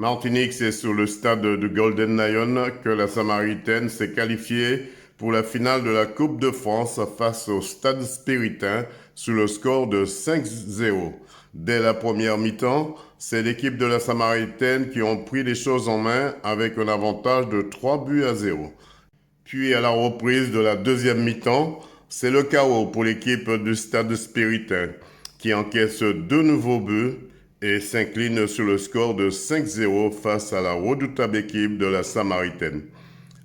Martinique, c'est sur le stade de Golden Lion que la Samaritaine s'est qualifiée pour la finale de la Coupe de France face au Stade Spiritain sur le score de 5-0. Dès la première mi-temps, c'est l'équipe de la Samaritaine qui ont pris les choses en main avec un avantage de 3-0. Puis à la reprise de la deuxième mi-temps, c'est le chaos pour l'équipe du Stade Spiritain qui encaisse deux nouveaux buts et s'incline sur le score de 5-0 face à la redoutable équipe de la Samaritaine.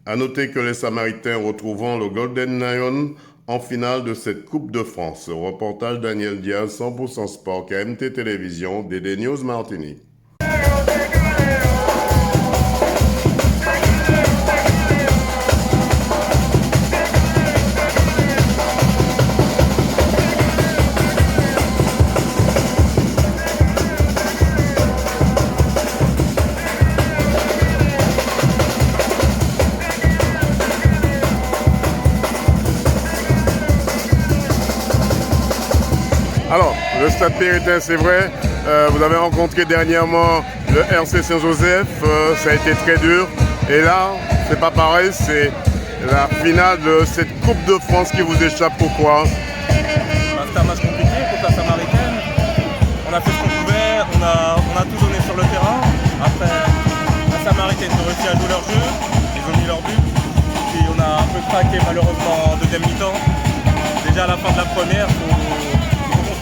A noter que les Samaritains retrouveront le Golden Lion en finale de cette Coupe de France. Reportage Daniel Diaz, 100% Sport, KMT Télévision, DD News Martinique. Alors, le Stade Spiritain, c'est vrai, vous avez rencontré dernièrement le RC Saint-Joseph, ça a été très dur. Et là, c'est pas pareil, c'est la finale de cette Coupe de France qui vous échappe. Pourquoi? C'était un match compliqué contre la Samaritaine. On a fait ce qu'on pouvait, on a tout donné sur le terrain. Après, la Samaritaine a réussi à jouer leur jeu, ils ont mis leur but. Puis on a un peu craqué malheureusement en deuxième mi-temps. Déjà à la fin de la première,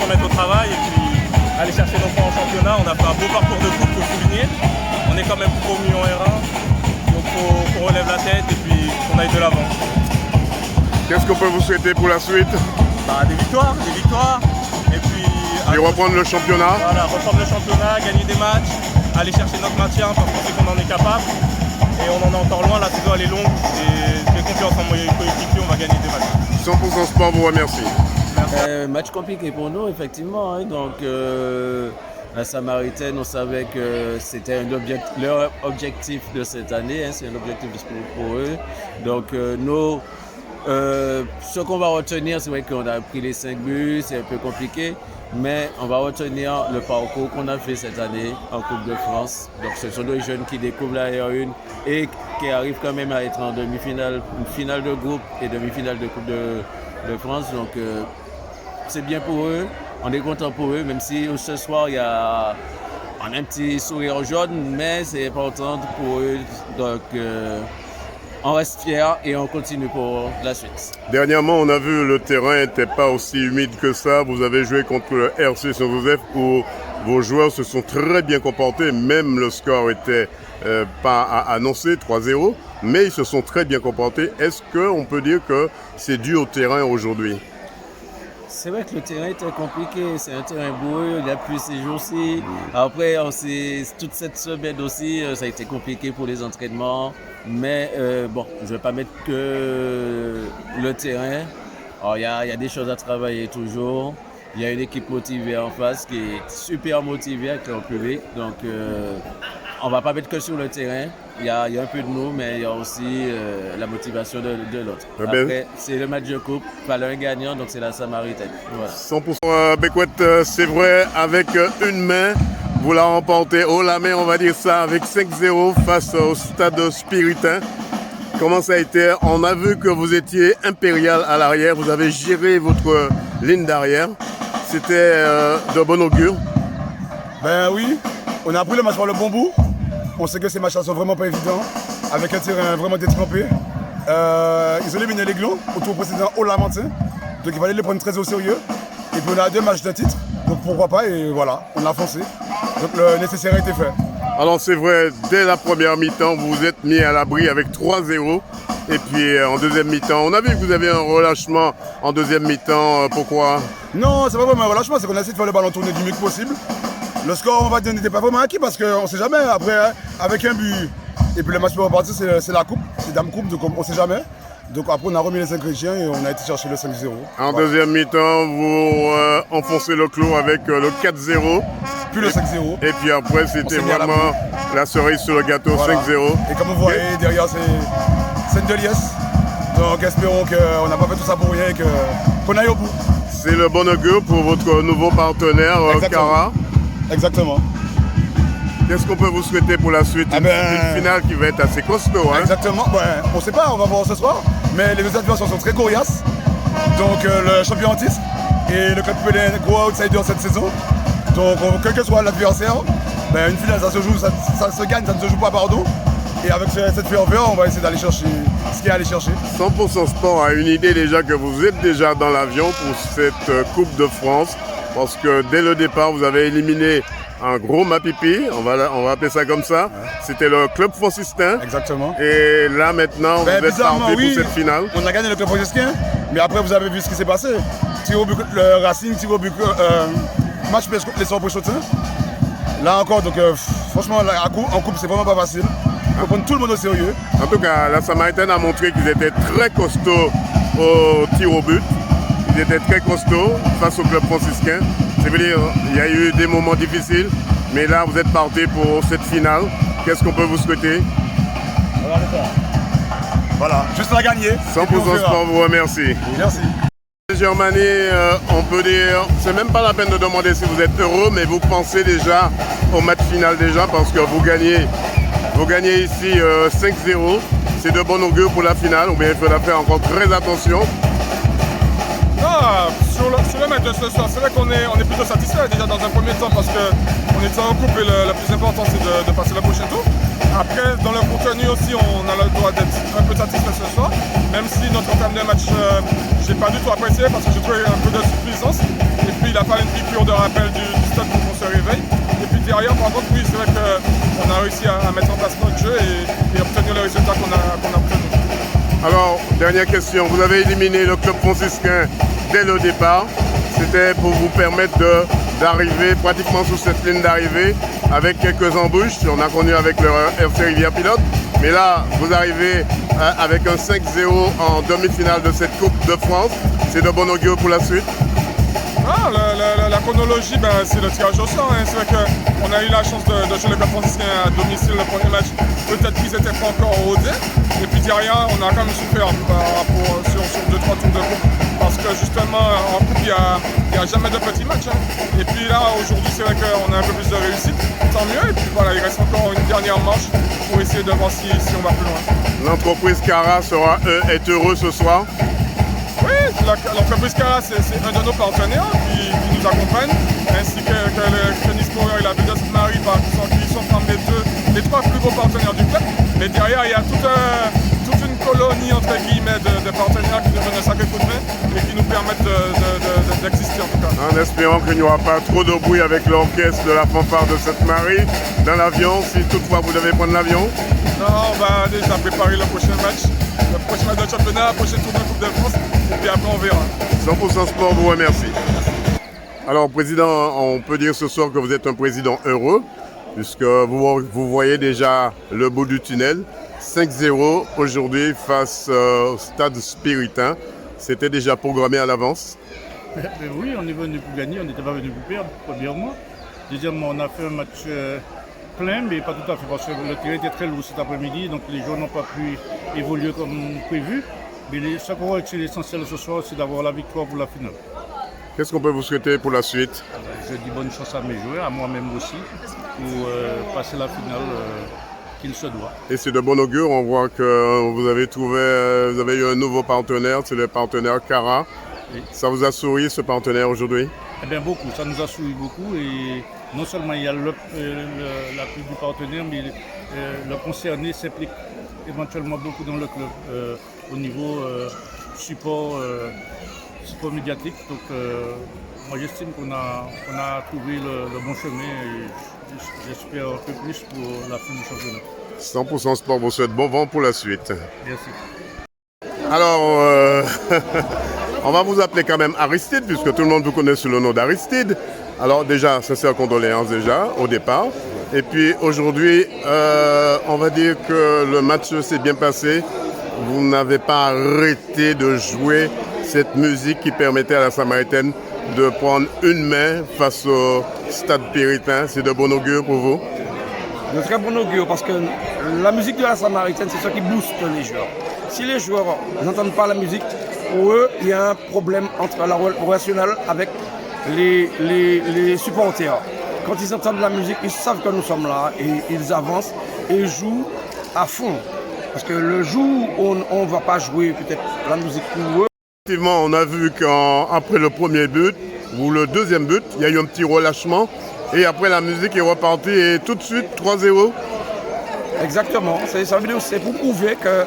se remettre au travail et puis aller chercher nos points en championnat. On a fait un beau parcours de coupe pour souligner. On est quand même promu en R1, donc il faut qu'on relève la tête et puis qu'on aille de l'avant. Qu'est-ce qu'on peut vous souhaiter pour la suite? Des victoires, et puis reprendre le championnat. Voilà, reprendre le championnat, gagner des matchs, aller chercher notre maintien parce qu'on sait qu'on en est capable. Et on en est encore loin, la saison elle est longue et j'ai confiance en mon coéquipier, on va gagner des matchs. 100% Sport vous remercie. Match compliqué pour nous, effectivement. Donc, la Samaritaine, on savait que c'était leur objectif de cette année. C'est un objectif de sport pour eux. Donc, nous, ce qu'on va retenir, c'est vrai qu'on a pris les 5 buts, c'est un peu compliqué. Mais on va retenir le parcours qu'on a fait cette année en Coupe de France. Donc, ce sont des jeunes qui découvrent la R1 et qui arrivent quand même à être en demi-finale, une finale de groupe et demi-finale de Coupe de France. Donc, c'est bien pour eux, on est content pour eux, même si ce soir on a un petit sourire jaune, mais c'est important pour eux. Donc on reste fiers et on continue pour la suite. Dernièrement, on a vu le terrain n'était pas aussi humide que ça. Vous avez joué contre le RC Saint-Joseph où vos joueurs se sont très bien comportés, même le score était pas annoncé, 3-0, mais ils se sont très bien comportés. Est-ce qu'on peut dire que c'est dû au terrain aujourd'hui? C'est vrai que le terrain était compliqué, c'est un terrain boueux, il y a plu ces jours-ci. Après, toute cette semaine aussi, ça a été compliqué pour les entraînements. Mais bon, je ne vais pas mettre que le terrain. Alors, il y a des choses à travailler toujours. Il y a une équipe motivée en face qui est super motivée avec le public. Donc, on ne va pas mettre que sur le terrain. Il y a un peu de nous, mais il y a aussi la motivation de l'autre. Après, c'est le match de coupe. Il fallait un gagnant, donc c'est la Samaritaine. Voilà. 100% Becquette, c'est vrai, avec une main, vous la remportez haut la main, on va dire ça, avec 5-0 face au Stade Spiritain. Comment ça a été? On a vu que vous étiez impérial à l'arrière, vous avez géré votre ligne d'arrière. C'était de bon augure. Ben oui, on a pris le match par le bon bout. On sait que ces matchs-là sont vraiment pas évidents, avec un terrain vraiment détrempé. Ils ont éliminé l'Aiglon au tour précédent au Lamentin, donc il fallait les prendre très au sérieux. Et puis on a 2 matchs d'un titre, donc pourquoi pas, et voilà, on a foncé. Donc le nécessaire a été fait. Alors c'est vrai, dès la première mi-temps, vous vous êtes mis à l'abri avec 3-0. Et puis en deuxième mi-temps, on a vu que vous avez un relâchement en deuxième mi-temps. Pourquoi? Non, c'est pas vraiment un relâchement, c'est qu'on a essayé de faire le ballon tourner du mieux que possible. Le score, on va dire, n'était pas vraiment acquis parce qu'on ne sait jamais. Après, avec un but, et puis le match pour repartir, c'est la coupe, c'est Dame Coupe, donc on ne sait jamais. Donc après, on a remis les ingrédients et on a été chercher le 5-0. En deuxième mi-temps, vous enfoncez le clou avec le 4-0. Puis le 5-0. Et puis après, c'était vraiment la cerise sur le gâteau, voilà. 5-0. Et comme vous voyez, derrière, c'est une de liesse. Donc espérons qu'on n'a pas fait tout ça pour rien et qu'on aille au bout. C'est le bon augure pour votre nouveau partenaire, Cara. Exactement. Qu'est-ce qu'on peut vous souhaiter pour la suite? Une finale qui va être assez costaud. Hein? Exactement. On ne sait pas, on va voir ce soir. Mais les deux adversaires sont très coriaces. Donc le champion en titre et le club Pelé, gros outsider cette saison. Donc quel que soit l'adversaire, une finale ça se joue, ça se gagne, ça ne se joue pas pardon. Et avec cette ferveur, on va essayer d'aller chercher ce qu'il y a à aller chercher. 100% Sport a une idée déjà que vous êtes déjà dans l'avion pour cette Coupe de France. Parce que dès le départ, vous avez éliminé un gros Mapipi, on va appeler ça comme ça. Ouais. C'était le club franciscain. Exactement. Et là maintenant, vous êtes parti pour cette finale. On a gagné le club franciscain, mais après vous avez vu ce qui s'est passé. Le Racing, tir au but, match les sorts Préchotin. Là encore, donc franchement, en coupe, c'est vraiment pas facile. Il faut prendre tout le monde au sérieux. En tout cas, la Samaritaine a montré qu'ils étaient très costauds au tir au but. Ils étaient très costauds face au club franciscain. C'est-à-dire il y a eu des moments difficiles, mais là, vous êtes partis pour cette finale. Qu'est-ce qu'on peut vous souhaiter? Voilà, juste la gagner. 100% Sport vous remercie. Merci. Germany, on peut dire, c'est même pas la peine de demander si vous êtes heureux, mais vous pensez déjà au match final déjà parce que vous gagnez ici 5-0. C'est de bon augure pour la finale, ou bien il faudra faire encore très attention. Sur le match de ce soir, c'est vrai qu'on est plutôt satisfait déjà dans un premier temps parce qu'on est en coupe et le plus important c'est de passer le prochain tour. Après, dans le contenu aussi, on a le droit d'être un peu satisfait ce soir, même si notre entame de match, j'ai pas du tout apprécié parce que j'ai trouvé un peu de suffisance. Et puis il a fallu une piqûre de rappel du stade pour qu'on se réveille. Et puis derrière, par contre, oui, c'est vrai qu'on a réussi à mettre en place notre jeu et obtenir le résultat qu'on a obtenu. Alors, dernière question, vous avez éliminé le club franciscain dès le départ. C'était pour vous permettre d'arriver pratiquement sous cette ligne d'arrivée avec quelques embûches. On a connu avec le FC Rivière Pilote. Mais là, vous arrivez avec un 5-0 en demi-finale de cette Coupe de France. C'est de bon augure pour la suite? La chronologie, c'est le tirage au sort. Hein. C'est vrai qu'on a eu la chance de jouer le club franciscain à domicile le premier match. Peut-être qu'ils n'étaient pas encore rodés. Et puis derrière, on a quand même souffert sur 2-3 tours de coupe. Parce que justement, en coupe, il n'y a jamais de petits matchs. Hein. Et puis là, aujourd'hui, c'est vrai qu'on a un peu plus de réussite. Tant mieux. Et puis voilà, il reste encore une dernière marche pour essayer de voir si on va plus loin. L'entreprise Cara est heureux ce soir? Oui, l'entreprise Cara, c'est un de nos partenaires qui nous accompagne, ainsi que le Nisporer et la Ville de Sainte-Marie, qui sont parmi les trois plus gros partenaires du club. Mais derrière, il y a toute une colonie entre guillemets de partenaires qui nous donnent un sacré coup de main et qui nous permettent d'exister en tout cas. En espérant qu'il n'y aura pas trop de bruit avec l'orchestre de la fanfare de Sainte-Marie dans l'avion, si toutefois vous devez prendre l'avion. Non, on va déjà préparer le prochain match de championnat, le prochain tour de Coupe de France, et puis après on verra. 100% Sport vous remercie. Alors Président, on peut dire ce soir que vous êtes un président heureux, puisque vous voyez déjà le bout du tunnel. 5-0 aujourd'hui face au Stade Spiritain. C'était déjà programmé à l'avance? Oui, on est venu pour gagner, on n'était pas venu pour perdre, premièrement. Deuxièmement, on a fait un match plein, mais pas tout à fait, parce que le terrain était très lourd cet après-midi, donc les joueurs n'ont pas pu évoluer comme prévu. Mais ce qu'on va être l'essentiel ce soir, c'est d'avoir la victoire pour la finale. Qu'est-ce qu'on peut vous souhaiter pour la suite? Je dis bonne chance à mes joueurs, à moi-même aussi, pour passer la finale qu'il se doit. Et c'est de bon augure, on voit que vous avez eu un nouveau partenaire, c'est le partenaire Cara. Oui. Ça vous a souri ce partenaire aujourd'hui? Eh bien beaucoup, ça nous a souri beaucoup et non seulement il y a l'appui du partenaire, mais le concerné s'implique éventuellement beaucoup dans le club au niveau support médiatique. Donc moi j'estime qu'on a trouvé le bon chemin et j'espère un peu plus pour la fin du championnat. 100% Sport vous souhaite bon vent pour la suite. Merci. Alors, on va vous appeler quand même Aristide, puisque tout le monde vous connaît sous le nom d'Aristide. Alors déjà, sincères condoléances déjà au départ. Et puis aujourd'hui, on va dire que le match s'est bien passé. Vous n'avez pas arrêté de jouer cette musique qui permettait à la Samaritaine de prendre une main face au Stade Spiritain. C'est de bon augure pour vous? De très bon augure, parce que la musique de la Samaritaine, c'est ça qui booste les joueurs. Si les joueurs n'entendent pas la musique, pour eux, il y a un problème entre la relationnelle avec les supporters. quand ils entendent la musique, ils savent que nous sommes là et ils avancent et jouent à fond. Parce que le jour où on ne va pas jouer peut-être la musique pour eux. Effectivement, on a vu qu'après le premier but ou le deuxième but, il y a eu un petit relâchement et après la musique est repartie et tout de suite 3-0. Exactement, c'est pour prouver que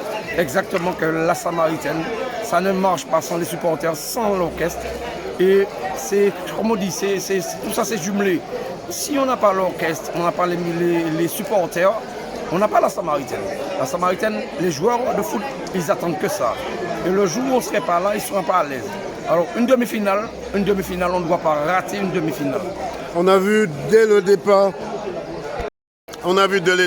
la Samaritaine, ça ne marche pas sans les supporters, sans l'orchestre. Et c'est, comme on dit, tout ça c'est jumelé. Si on n'a pas l'orchestre, on n'a pas les supporters, on n'a pas la Samaritaine. La Samaritaine, les joueurs de foot, ils attendent que ça. Et le jour où on ne serait pas là, ils ne seront pas à l'aise. Alors une demi-finale, on ne doit pas rater une demi-finale. On a vu dès le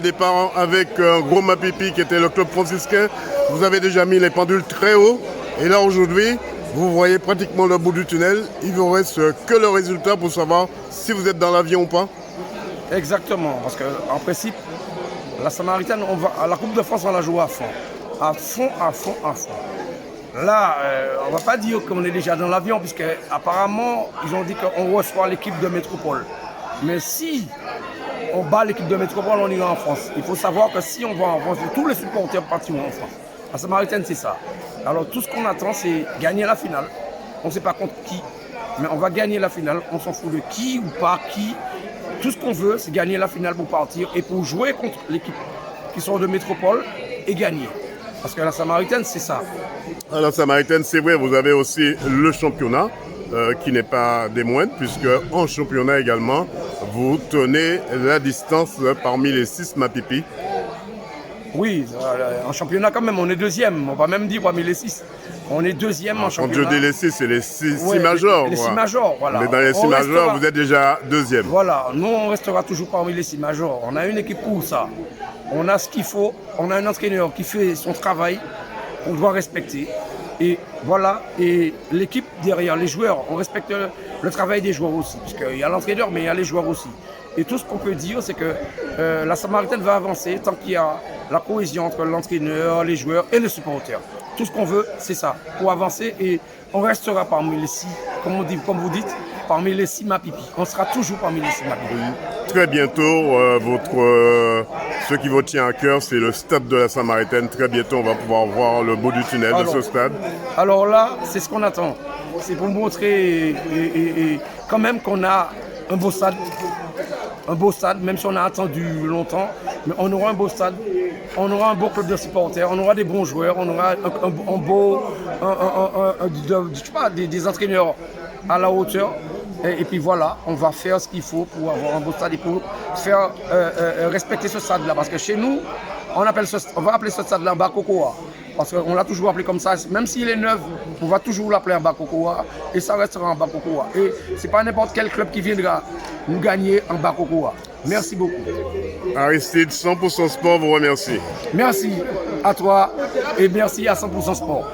départ avec Gros Mapipi qui était le club franciscain, vous avez déjà mis les pendules très haut. Et là aujourd'hui, vous voyez pratiquement le bout du tunnel. Il vous reste que le résultat pour savoir si vous êtes dans l'avion ou pas. Exactement, parce qu'en principe, la Samaritaine, à la Coupe de France, on la joue à fond. À fond, à fond, à fond. Là, on ne va pas dire qu'on est déjà dans l'avion, puisque apparemment, ils ont dit qu'on reçoit l'équipe de Métropole. Mais si on bat l'équipe de Métropole, on ira en France. Il faut savoir que si on va en France, tous les supporters partiront en France. La Samaritaine, c'est ça. Alors tout ce qu'on attend, c'est gagner la finale. On ne sait pas contre qui, mais on va gagner la finale. On s'en fout de qui ou pas qui. Tout ce qu'on veut, c'est gagner la finale pour partir et pour jouer contre l'équipe qui sort de Métropole et gagner. Parce que la Samaritaine, c'est ça. À la Samaritaine, c'est vrai, vous avez aussi le championnat qui n'est pas des moindres, puisque en championnat également, vous tenez la distance parmi les 6 Mapipi. Oui, en championnat quand même, on est deuxième. On va même dire parmi les 6. On est deuxième en championnat. Quand je dis les 6, c'est les 6 majors. Les 6 majors, voilà. Mais dans les 6 majors, vous êtes déjà deuxième. Voilà, nous on restera toujours parmi les 6 majors. On a une équipe pour ça. On a ce qu'il faut. On a un entraîneur qui fait son travail. On doit respecter. Et voilà, et l'équipe derrière, les joueurs, on respecte le travail des joueurs aussi. Parce qu'il y a l'entraîneur, mais il y a les joueurs aussi. Et tout ce qu'on peut dire, c'est que la Samaritaine va avancer tant qu'il y a la cohésion entre l'entraîneur, les joueurs et les supporters. Tout ce qu'on veut, c'est ça, pour avancer. Et on restera parmi les 6, comme vous dites, parmi les 6 Mapipi. On sera toujours parmi les 6 Mapipi. Très bientôt, ce qui vous tient à cœur, c'est le stade de la Samaritaine. Très bientôt, on va pouvoir voir le bout du tunnel de ce stade. Alors là, c'est ce qu'on attend. C'est pour montrer et quand même qu'on a un beau stade. Un beau stade, même si on a attendu longtemps, mais on aura un beau stade, on aura un beau club de supporters, on aura des bons joueurs, on aura des entraîneurs à la hauteur. Et puis voilà, on va faire ce qu'il faut pour avoir un beau stade et pour faire respecter ce stade-là. Parce que chez nous, on va appeler ce stade-là Bakokoa. Parce qu'on l'a toujours appelé comme ça. Même s'il est neuf, on va toujours l'appeler en Bakokoa. Et ça restera en Bakokoa. Et ce n'est pas n'importe quel club qui viendra nous gagner en Bakokoa. Merci beaucoup. Aristide, 100% Sport vous remercie. Merci à toi et merci à 100% Sport.